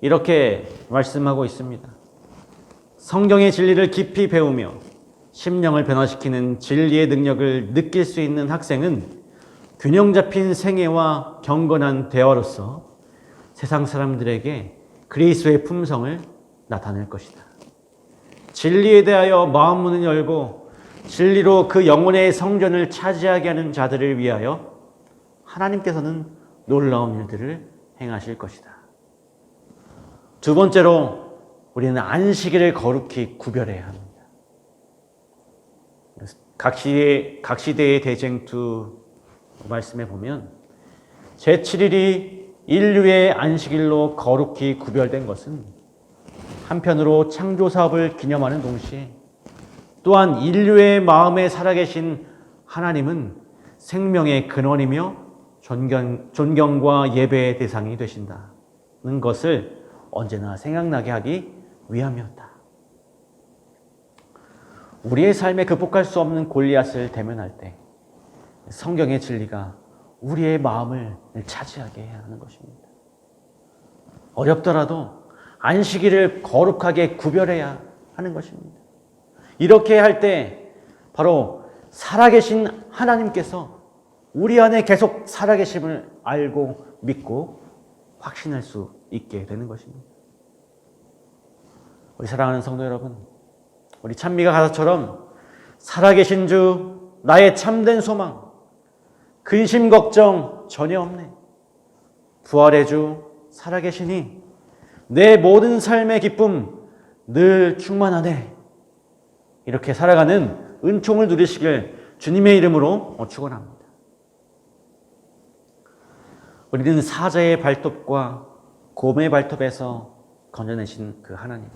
이렇게 말씀하고 있습니다. 성경의 진리를 깊이 배우며 심령을 변화시키는 진리의 능력을 느낄 수 있는 학생은 균형 잡힌 생애와 경건한 대화로서 세상 사람들에게 그리스도의 품성을 나타낼 것이다. 진리에 대하여 마음 문을 열고 진리로 그 영혼의 성전을 차지하게 하는 자들을 위하여 하나님께서는 놀라운 일들을 행하실 것이다. 2번째로 우리는 안식일을 거룩히 구별해야 합니다. 각 시대의 대쟁투 말씀에 보면 제7일이 인류의 안식일로 거룩히 구별된 것은 한편으로 창조 사업을 기념하는 동시에 또한 인류의 마음에 살아계신 하나님은 생명의 근원이며 존경과 예배의 대상이 되신다는 것을 언제나 생각나게 하기 위함이었다. 우리의 삶에 극복할 수 없는 골리앗을 대면할 때 성경의 진리가 우리의 마음을 차지하게 해야 하는 것입니다. 어렵더라도 안식일을 거룩하게 구별해야 하는 것입니다. 이렇게 할 때 바로 살아계신 하나님께서 우리 안에 계속 살아계심을 알고 믿고 확신할 수 있게 되는 것입니다. 우리 사랑하는 성도 여러분, 우리 찬미가 가사처럼 살아계신 주 나의 참된 소망, 근심 걱정 전혀 없네. 부활의 주 살아계시니 내 모든 삶의 기쁨 늘 충만하네. 이렇게 살아가는 은총을 누리시길 주님의 이름으로 축원합니다. 우리는 사자의 발톱과 곰의 발톱에서 건져내신 그 하나님,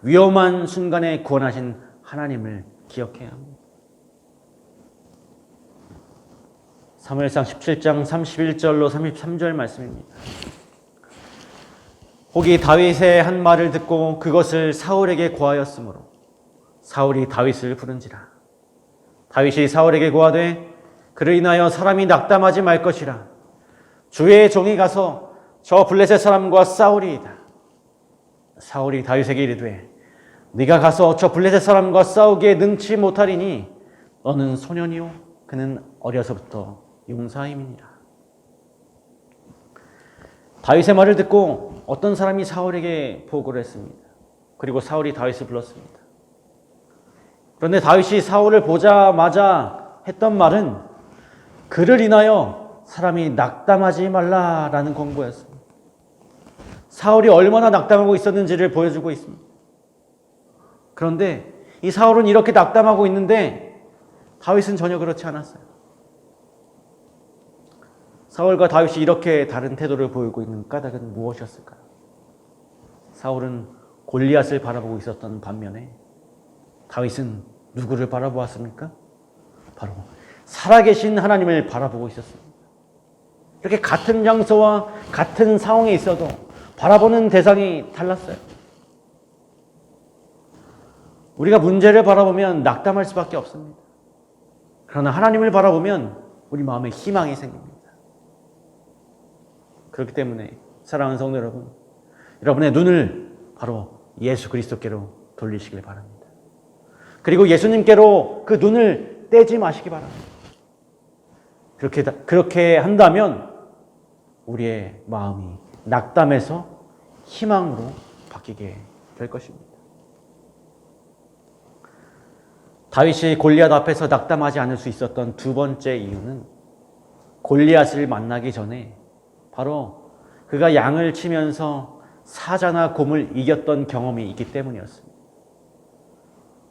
위험한 순간에 구원하신 하나님을 기억해야 합니다. 사무엘상 17장 31절로 33절 말씀입니다. 혹이 다윗의 한 말을 듣고 그것을 사울에게 고하였으므로 사울이 다윗을 부른지라. 다윗이 사울에게 고하되 그를 인하여 사람이 낙담하지 말 것이라. 주의 종이 가서 저 블레셋 사람과 싸우리이다. 사울이 다윗에게 이르되 네가 가서 저 블레셋 사람과 싸우기에 능치 못하리니 너는 소년이요 그는 어려서부터 용사임이니라. 다윗의 말을 듣고 어떤 사람이 사울에게 보고를 했습니다. 그리고 사울이 다윗을 불렀습니다. 그런데 다윗이 사울을 보자마자 했던 말은 그를 인하여 사람이 낙담하지 말라라는 권고였습니다. 사울이 얼마나 낙담하고 있었는지를 보여주고 있습니다. 그런데 이 사울은 이렇게 낙담하고 있는데 다윗은 전혀 그렇지 않았어요. 사울과 다윗이 이렇게 다른 태도를 보이고 있는 까닭은 무엇이었을까요? 사울은 골리앗을 바라보고 있었던 반면에 다윗은 누구를 바라보았습니까? 바로 살아계신 하나님을 바라보고 있었습니다. 이렇게 같은 장소와 같은 상황에 있어도 바라보는 대상이 달랐어요. 우리가 문제를 바라보면 낙담할 수밖에 없습니다. 그러나 하나님을 바라보면 우리 마음에 희망이 생깁니다. 그렇기 때문에 사랑하는 성도 여러분, 여러분의 눈을 바로 예수 그리스도께로 돌리시길 바랍니다. 그리고 예수님께로 그 눈을 떼지 마시기 바랍니다. 그렇게 한다면 우리의 마음이 낙담에서 희망으로 바뀌게 될 것입니다. 다윗이 골리앗 앞에서 낙담하지 않을 수 있었던 두 번째 이유는 골리앗을 만나기 전에 바로 그가 양을 치면서 사자나 곰을 이겼던 경험이 있기 때문이었습니다.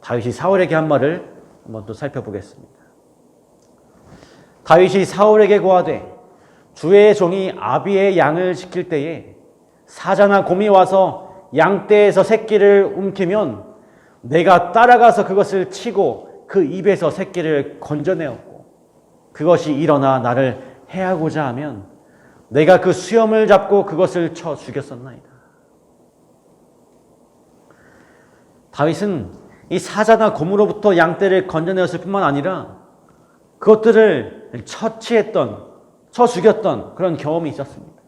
다윗이 사울에게 한 말을 한번 또 살펴보겠습니다. 다윗이 사울에게 고하되 주의 종이 아비의 양을 지킬 때에 사자나 곰이 와서 양떼에서 새끼를 움키면 내가 따라가서 그것을 치고 그 입에서 새끼를 건져내었고 그것이 일어나 나를 해하고자 하면 내가 그 수염을 잡고 그것을 쳐 죽였었나이다. 다윗은 이 사자나 곰으로부터 양떼를 건져내었을 뿐만 아니라 그것들을 쳐 죽였던 그런 경험이 있었습니다.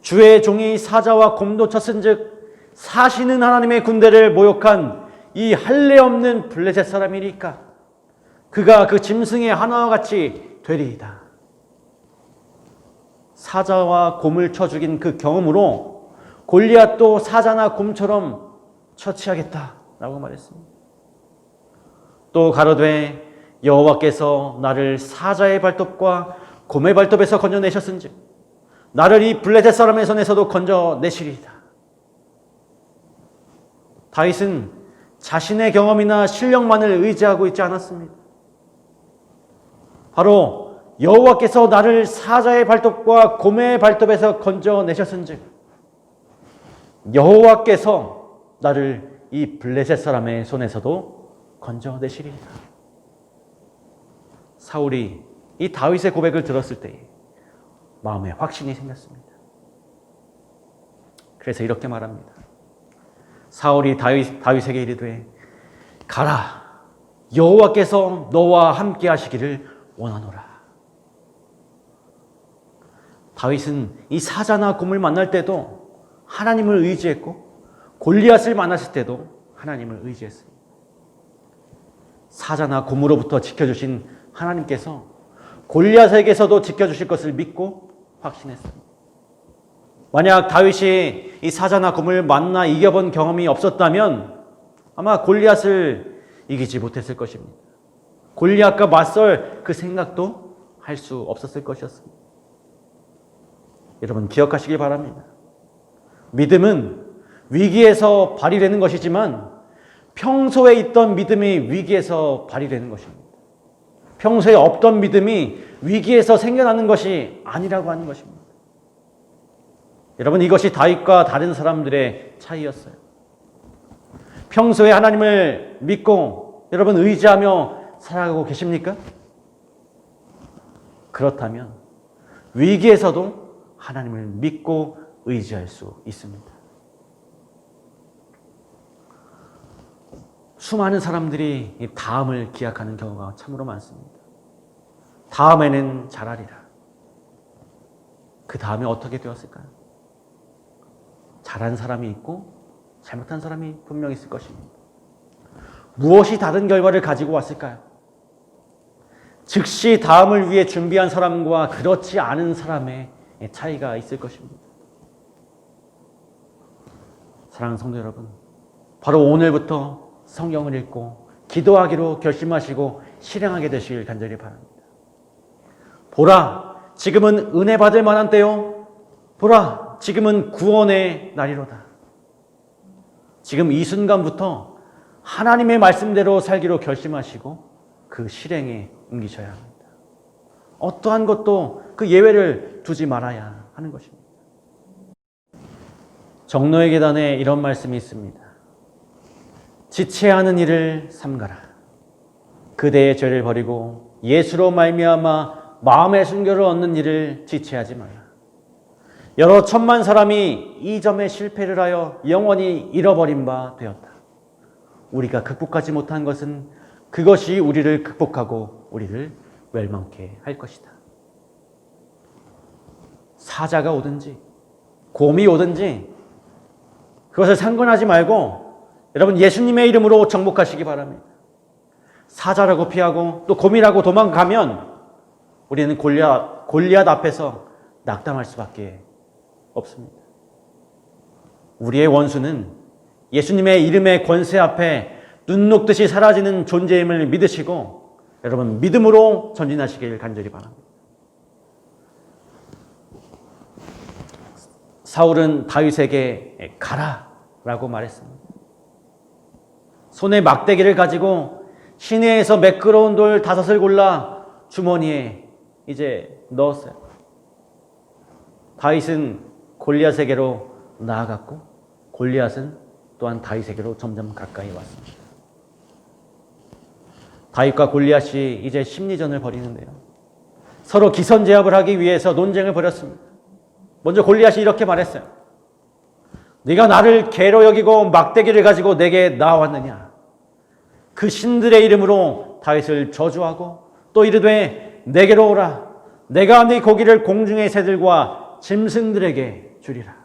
주의 종이 사자와 곰도 쳤은즉 사시는 하나님의 군대를 모욕한 이 할례 없는 블레셋 사람이니까 그가 그 짐승의 하나와 같이 되리이다. 사자와 곰을 쳐 죽인 그 경험으로 골리앗도 사자나 곰처럼 처치하겠다라고 말했습니다. 또 가로되 여호와께서 나를 사자의 발톱과 곰의 발톱에서 건져내셨은즉 나를 이 블레셋 사람의 손에서도 건져내시리이다. 다윗은 자신의 경험이나 실력만을 의지하고 있지 않았습니다. 바로 여호와께서 나를 사자의 발톱과 곰의 발톱에서 건져내셨은즉 여호와께서 나를 이 블레셋 사람의 손에서도 건져내시리이다. 사울이 이 다윗의 고백을 들었을 때 마음에 확신이 생겼습니다. 그래서 이렇게 말합니다. 사울이 다윗에게 이르되 가라, 여호와께서 너와 함께 하시기를 원하노라. 다윗은 이 사자나 곰을 만날 때도 하나님을 의지했고 골리앗을 만났을 때도 하나님을 의지했습니다. 사자나 곰으로부터 지켜주신 하나님께서 골리앗에게서도 지켜주실 것을 믿고 확신했습니다. 만약 다윗이 이 사자나 곰을 만나 이겨본 경험이 없었다면 아마 골리앗을 이기지 못했을 것입니다. 골리앗과 맞설 그 생각도 할 수 없었을 것이었습니다. 여러분 기억하시길 바랍니다. 믿음은 위기에서 발휘되는 것이지만 평소에 있던 믿음이 위기에서 발휘되는 것입니다. 평소에 없던 믿음이 위기에서 생겨나는 것이 아니라고 하는 것입니다. 여러분 이것이 다윗과 다른 사람들의 차이였어요. 평소에 하나님을 믿고 여러분 의지하며 살아가고 계십니까? 그렇다면 위기에서도 하나님을 믿고 의지할 수 있습니다. 수많은 사람들이 이 다음을 기약하는 경우가 참으로 많습니다. 다음에는 잘하리라. 그 다음에 어떻게 되었을까요? 잘한 사람이 있고 잘못한 사람이 분명히 있을 것입니다. 무엇이 다른 결과를 가지고 왔을까요? 즉시 다음을 위해 준비한 사람과 그렇지 않은 사람의 차이가 있을 것입니다. 사랑하는 성도 여러분, 바로 오늘부터 성경을 읽고 기도하기로 결심하시고 실행하게 되시길 간절히 바랍니다. 보라, 지금은 은혜 받을 만한 때요. 보라, 지금은 구원의 날이로다. 지금 이 순간부터 하나님의 말씀대로 살기로 결심하시고 그 실행에 옮기셔야 합니다. 어떠한 것도 그 예외를 두지 말아야 하는 것입니다. 정노의 계단에 이런 말씀이 있습니다. 지체하는 일을 삼가라. 그대의 죄를 버리고 예수로 말미암아 마음의 순결을 얻는 일을 지체하지 말라. 여러 천만 사람이 이 점에 실패를 하여 영원히 잃어버린 바 되었다. 우리가 극복하지 못한 것은 그것이 우리를 극복하고 우리를 멸망케 할 것이다. 사자가 오든지 곰이 오든지 그것을 상관하지 말고 여러분 예수님의 이름으로 정복하시기 바랍니다. 사자라고 피하고 또 곰이라고 도망가면 우리는 골리앗 앞에서 낙담할 수밖에 없습니다. 우리의 원수는 예수님의 이름의 권세 앞에 눈 녹듯이 사라지는 존재임을 믿으시고 여러분 믿음으로 전진하시길 간절히 바랍니다. 사울은 다윗에게 가라라고 말했습니다. 손에 막대기를 가지고 시내에서 매끄러운 돌 5을 골라 주머니에 이제 넣었어요. 다윗은 골리앗에게로 나아갔고 골리앗은 또한 다윗에게로 점점 가까이 왔습니다. 다윗과 골리앗이 이제 심리전을 벌이는데요. 서로 기선제압을 하기 위해서 논쟁을 벌였습니다. 먼저 골리앗이 이렇게 말했어요. 네가 나를 개로 여기고 막대기를 가지고 내게 나왔느냐. 그 신들의 이름으로 다윗을 저주하고 또 이르되 내게로 오라. 내가 네 고기를 공중의 새들과 짐승들에게 주리라.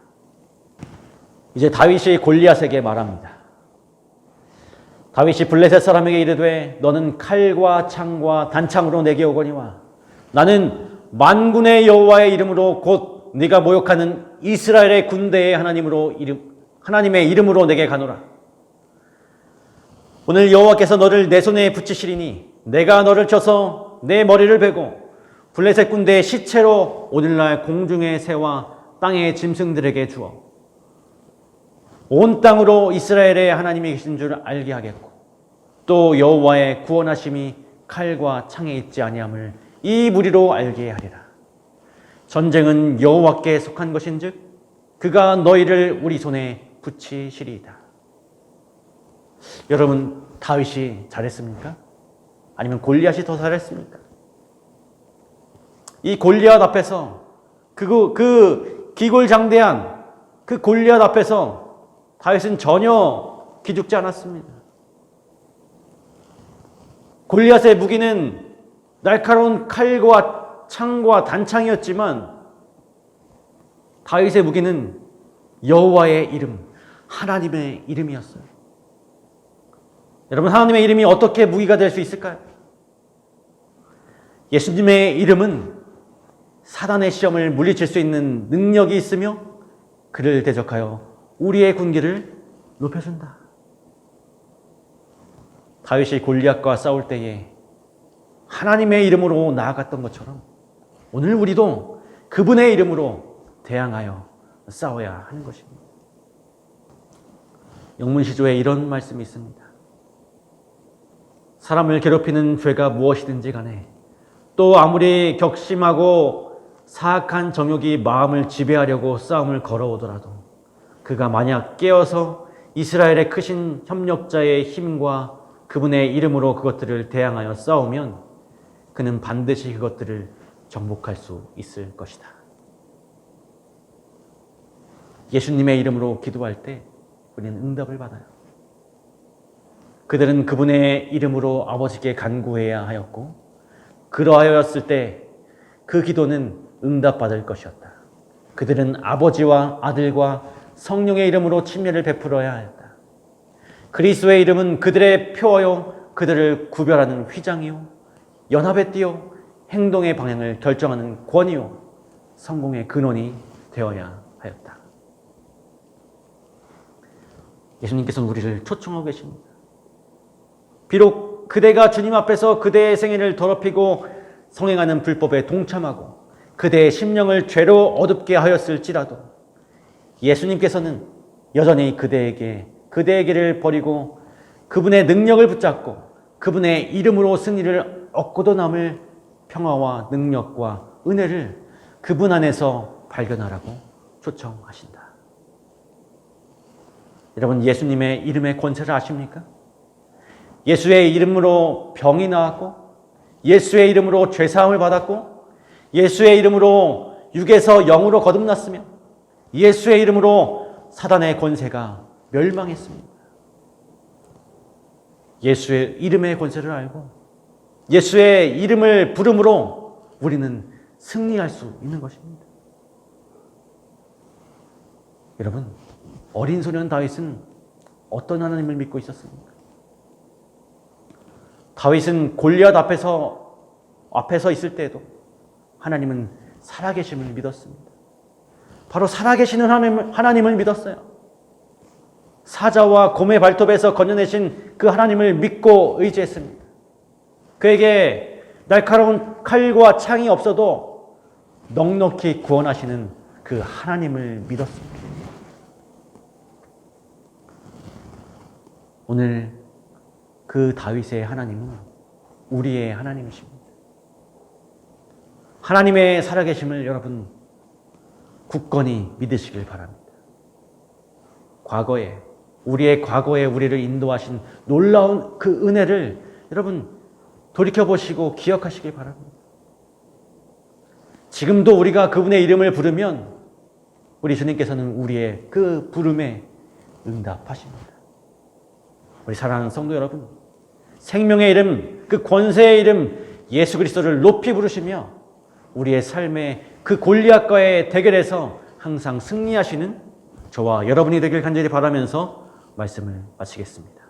이제 다윗이 골리앗에게 말합니다. 다윗이 블레셋 사람에게 이르되 너는 칼과 창과 단창으로 내게 오거니와 나는 만군의 여호와의 이름으로 곧 네가 모욕하는 이스라엘의 군대의 하나님의 이름으로 내게 가노라. 오늘 여호와께서 너를 내 손에 붙이시리니 내가 너를 쳐서 내 머리를 베고 블레셋 군대의 시체로 오늘날 공중의 새와 땅의 짐승들에게 주어 온 땅으로 이스라엘의 하나님이 계신 줄 알게 하겠고 또 여호와의 구원하심이 칼과 창에 있지 아니함을 이 무리로 알게 하리라. 전쟁은 여호와께 속한 것인즉 그가 너희를 우리 손에 붙이시리이다. 여러분 다윗이 잘했습니까? 아니면 골리앗이 더 잘했습니까? 이 골리앗 앞에서 그 기골장대한 그 골리앗 앞에서 다윗은 전혀 기죽지 않았습니다. 골리앗의 무기는 날카로운 칼과 창과 단창이었지만 다윗의 무기는 여호와의 이름, 하나님의 이름이었어요. 여러분, 하나님의 이름이 어떻게 무기가 될 수 있을까요? 예수님의 이름은 사단의 시험을 물리칠 수 있는 능력이 있으며 그를 대적하여 우리의 군기를 높여준다. 다윗이 골리앗과 싸울 때에 하나님의 이름으로 나아갔던 것처럼 오늘 우리도 그분의 이름으로 대항하여 싸워야 하는 것입니다. 영문시조에 이런 말씀이 있습니다. 사람을 괴롭히는 죄가 무엇이든지 간에 또 아무리 격심하고 사악한 정욕이 마음을 지배하려고 싸움을 걸어오더라도 그가 만약 깨어서 이스라엘의 크신 협력자의 힘과 그분의 이름으로 그것들을 대항하여 싸우면 그는 반드시 그것들을 정복할 수 있을 것이다. 예수님의 이름으로 기도할 때 우리는 응답을 받아요. 그들은 그분의 이름으로 아버지께 간구해야 하였고 그러하였을 때 그 기도는 응답받을 것이었다. 그들은 아버지와 아들과 성령의 이름으로 침례를 베풀어야 하였다. 그리스도의 이름은 그들의 표어요 그들을 구별하는 휘장이요 연합에 띄어 행동의 방향을 결정하는 권위요 성공의 근원이 되어야 하였다. 예수님께서는 우리를 초청하고 계십니다. 비록 그대가 주님 앞에서 그대의 생애를 더럽히고 성행하는 불법에 동참하고 그대의 심령을 죄로 어둡게 하였을지라도 예수님께서는 여전히 그대의 길을 버리고 그분의 능력을 붙잡고 그분의 이름으로 승리를 얻고도 남을 평화와 능력과 은혜를 그분 안에서 발견하라고 초청하신다. 여러분, 예수님의 이름의 권세를 아십니까? 예수의 이름으로 병이 나았고 예수의 이름으로 죄사함을 받았고 예수의 이름으로 육에서 영으로 거듭났으며 예수의 이름으로 사단의 권세가 멸망했습니다. 예수의 이름의 권세를 알고 예수의 이름을 부름으로 우리는 승리할 수 있는 것입니다. 여러분, 어린 소년 다윗은 어떤 하나님을 믿고 있었습니까? 다윗은 골리앗 앞에서 있을 때에도 하나님은 살아계심을 믿었습니다. 바로 살아계시는 하나님을 믿었어요. 사자와 곰의 발톱에서 건져내신 그 하나님을 믿고 의지했습니다. 그에게 날카로운 칼과 창이 없어도 넉넉히 구원하시는 그 하나님을 믿었습니다. 오늘 그 다윗의 하나님은 우리의 하나님이십니다. 하나님의 살아계심을 여러분 굳건히 믿으시길 바랍니다. 우리의 과거에 우리를 인도하신 놀라운 그 은혜를 여러분 돌이켜보시고 기억하시길 바랍니다. 지금도 우리가 그분의 이름을 부르면 우리 주님께서는 우리의 그 부름에 응답하십니다. 우리 사랑하는 성도 여러분, 생명의 이름, 그 권세의 이름 예수 그리스도를 높이 부르시며 우리의 삶의 그 골리앗과의 대결에서 항상 승리하시는 저와 여러분이 되길 간절히 바라면서 말씀을 마치겠습니다.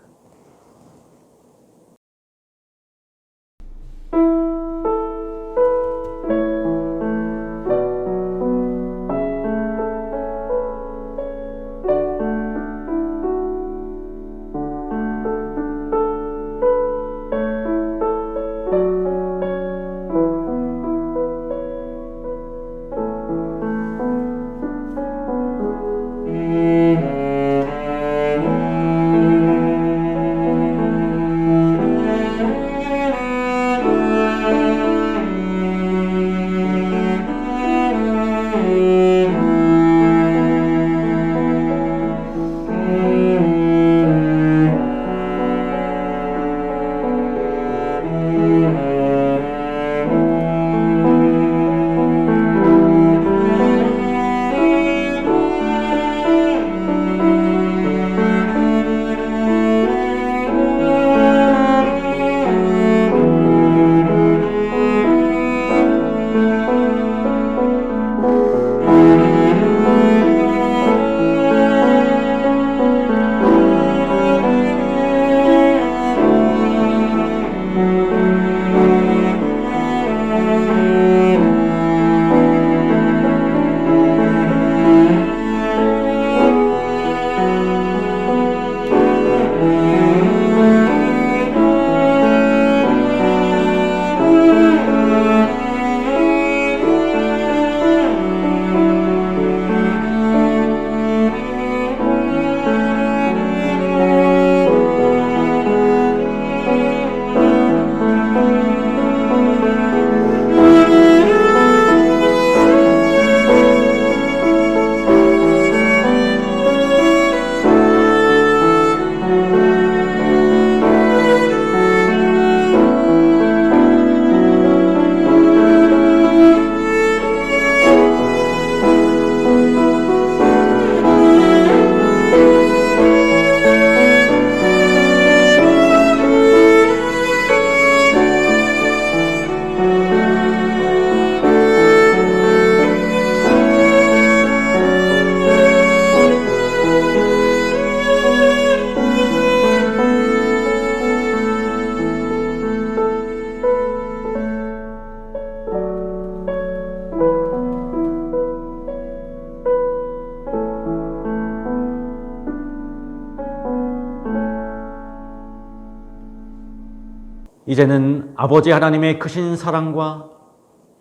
이제는 아버지 하나님의 크신 사랑과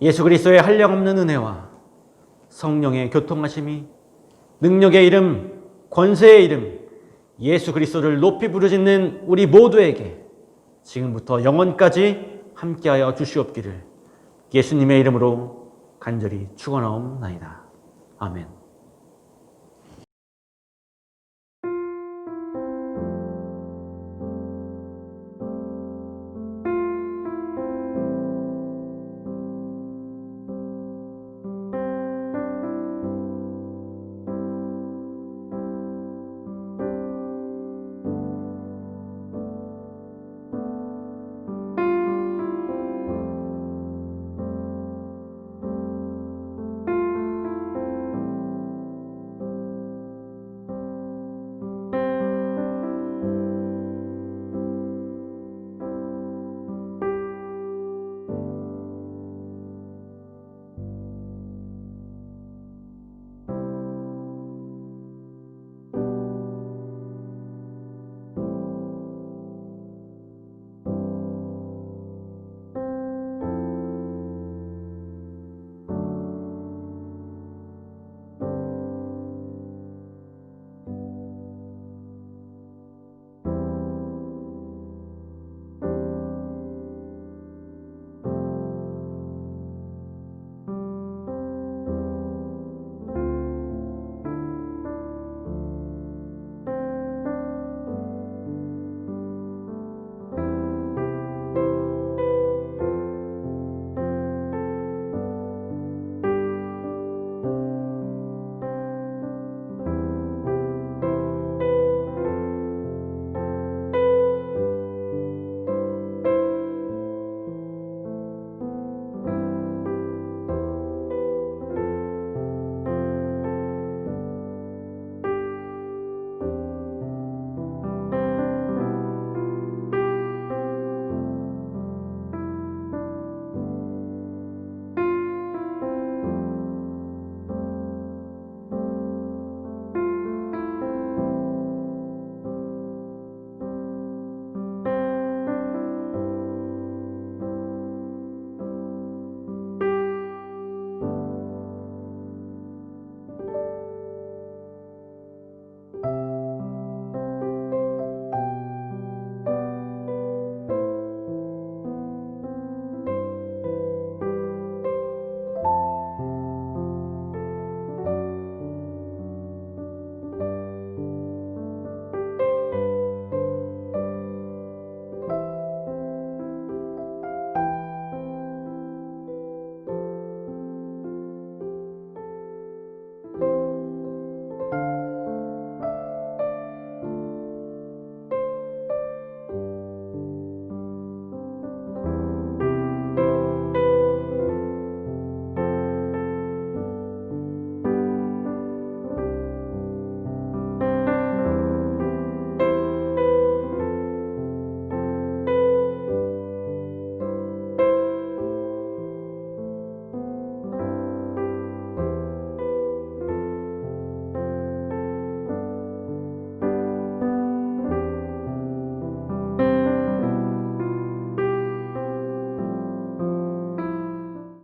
예수 그리스도의 한량없는 은혜와 성령의 교통하심이 능력의 이름, 권세의 이름, 예수 그리스도를 높이 부르짖는 우리 모두에게 지금부터 영원까지 함께하여 주시옵기를 예수님의 이름으로 간절히 축원하옵나이다. 아멘.